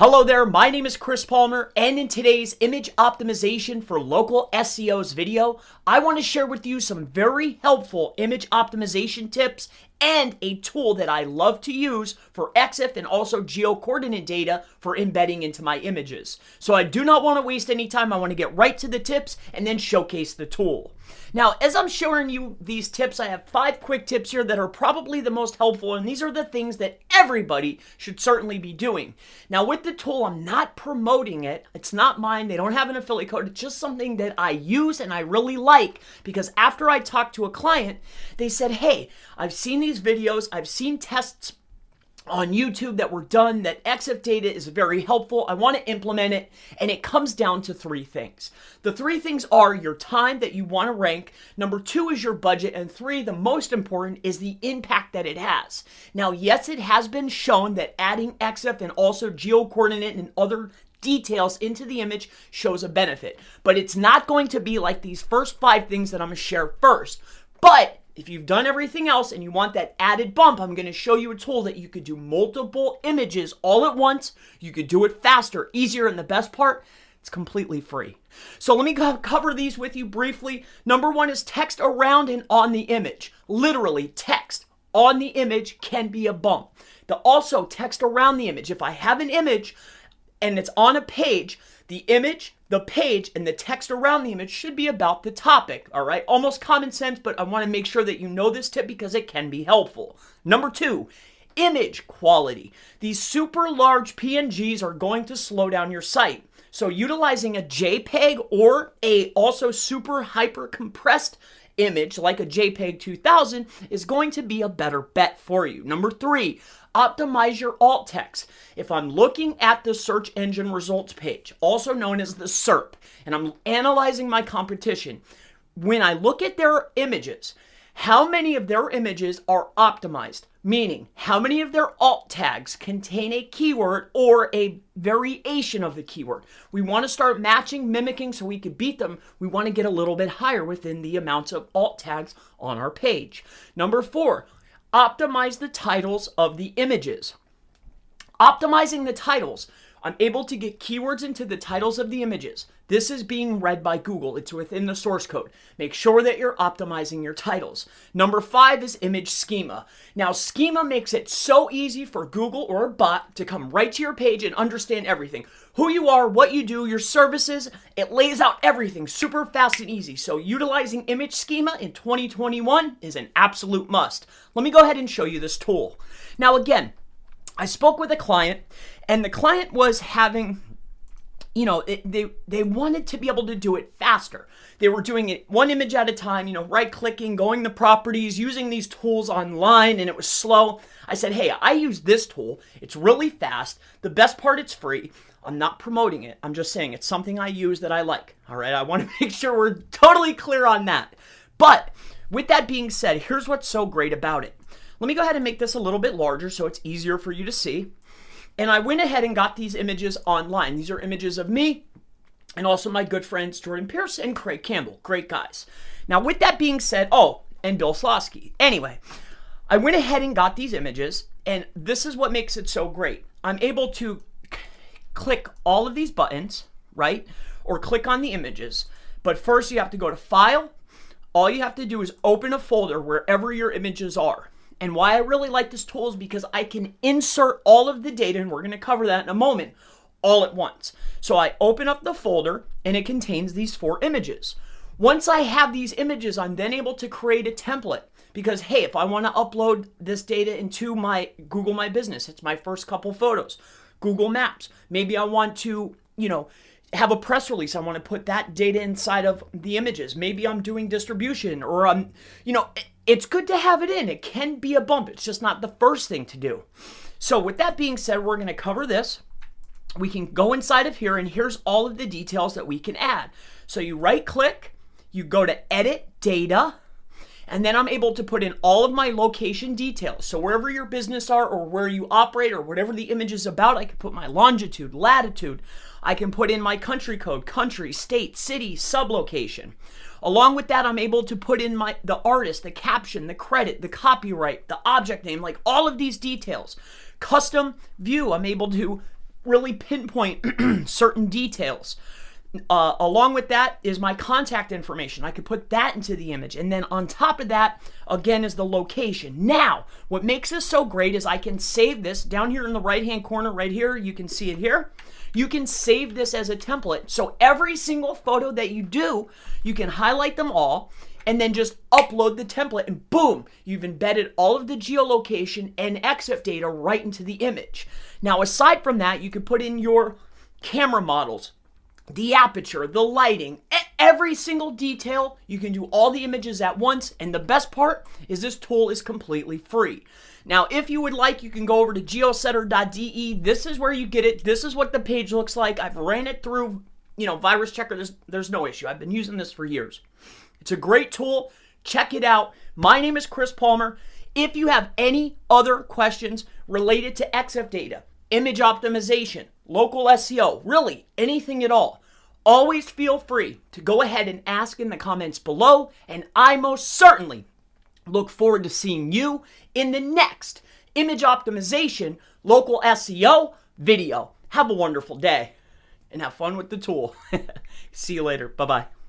Hello there, my name is Chris Palmer, and in today's image optimization for local SEOs video, I want to share with you some very helpful image optimization tips and a tool that I love to use for EXIF and also geo-coordinate data for embedding into my images. So I do not want to waste any time. I want to get right to the tips and then showcase the tool. Now, as I'm showing you these tips, I have 5 quick tips here that are probably the most helpful, and these are the things that everybody should certainly be doing. Now, with the tool, I'm not promoting it. It's not mine. They don't have an affiliate code. It's just something that I use and I really like, because after I talked to a client, they said, hey, I've seen these videos, I've seen tests on YouTube that were done, that EXIF data is very helpful. I want to implement it, and it comes down to 3 things. The 3 things are your time that you want to rank, number 2 is your budget, and 3, the most important, is the impact that it has. Now, yes, it has been shown that adding EXIF and also geo-coordinate and other details into the image shows a benefit, but it's not going to be like these first 5 things that I'm going to share first. But if you've done everything else and you want that added bump, I'm going to show you a tool that you could do multiple images all at once. You could do it faster, easier, and the best part, it's completely free. So let me cover these with you briefly. Number 1 is text around and on the image. Literally, text on the image can be a bump. Also, text around the image. If I have an image and it's on a page, the image, the page, and the text around the image should be about the topic, all right? Almost common sense, but I want to make sure that you know this tip because it can be helpful. Number 2, image quality. These super large PNGs are going to slow down your site. So utilizing a JPEG or a also super hyper compressed image like a JPEG 2000 is going to be a better bet for you. Number 3, optimize your alt text. If I'm looking at the search engine results page, also known as the SERP, and I'm analyzing my competition, when I look at their images, how many of their images are optimized? Meaning, how many of their alt tags contain a keyword or a variation of the keyword? We want to start matching, mimicking so we can beat them. We want to get a little bit higher within the amounts of alt tags on our page. Number 4, optimize the titles of the images. Optimizing the titles. I'm able to get keywords into the titles of the images. This is being read by Google. It's within the source code. Make sure that you're optimizing your titles. Number 5 is image schema. Now, schema makes it so easy for Google or a bot to come right to your page and understand everything. Who you are, what you do, your services. It lays out everything super fast and easy. So utilizing image schema in 2021 is an absolute must. Let me go ahead and show you this tool. Now, again, I spoke with a client, and the client was having, they wanted to be able to do it faster. They were doing it one image at a time, right-clicking, going to properties, using these tools online, and it was slow. I said, hey, I use this tool. It's really fast. The best part, it's free. I'm not promoting it. I'm just saying it's something I use that I like. All right, I want to make sure we're totally clear on that. But with that being said, here's what's so great about it. Let me go ahead and make this a little bit larger so it's easier for you to see. And I went ahead and got these images online. These are images of me and also my good friends Jordan Pierce and Craig Campbell. Great guys. Now, with that being said, and Bill Slosky. Anyway, I went ahead and got these images, and this is what makes it so great. I'm able to click all of these buttons, right? Or click on the images. But first, you have to go to File. All you have to do is open a folder wherever your images are. And why I really like this tool is because I can insert all of the data, and we're going to cover that in a moment, all at once. So I open up the folder, and it contains these 4 images. Once I have these images, I'm then able to create a template. Because, hey, if I want to upload this data into my Google My Business, it's my first couple photos. Google Maps. Maybe I want to, have a press release. I want to put that data inside of the images. Maybe I'm doing distribution, or it's good to have it in. It can be a bump. It's just not the first thing to do. So with that being said, we're going to cover this. We can go inside of here, and here's all of the details that we can add. So you right click, you go to Edit Data, and then I'm able to put in all of my location details. So wherever your business are, or where you operate, or whatever the image is about, I can put my longitude, latitude. I can put in my country code, country, state, city, sublocation. Along with that, I'm able to put in the artist, the caption, the credit, the copyright, the object name, like all of these details. Custom view, I'm able to really pinpoint certain details. Along with that is my contact information. I could put that into the image. And then on top of that, again, is the location. Now, what makes this so great is I can save this down here in the right-hand corner right here. You can see it here. You can save this as a template. So every single photo that you do, you can highlight them all and then just upload the template and boom, you've embedded all of the geolocation and EXIF data right into the image. Now, aside from that, you can put in your camera models, the aperture, the lighting, every single detail. You can do all the images at once, and the best part is this tool is completely free. Now, if you would like, you can go over to geosetter.de. This is where you get it. This is what the page looks like. I've ran it through, Virus Checker. There's no issue. I've been using this for years. It's a great tool. Check it out. My name is Chris Palmer. If you have any other questions related to EXIF data, image optimization, local SEO, really anything at all, always feel free to go ahead and ask in the comments below, and I most certainly look forward to seeing you in the next image optimization, local SEO video. Have a wonderful day and have fun with the tool. See you later. Bye-bye.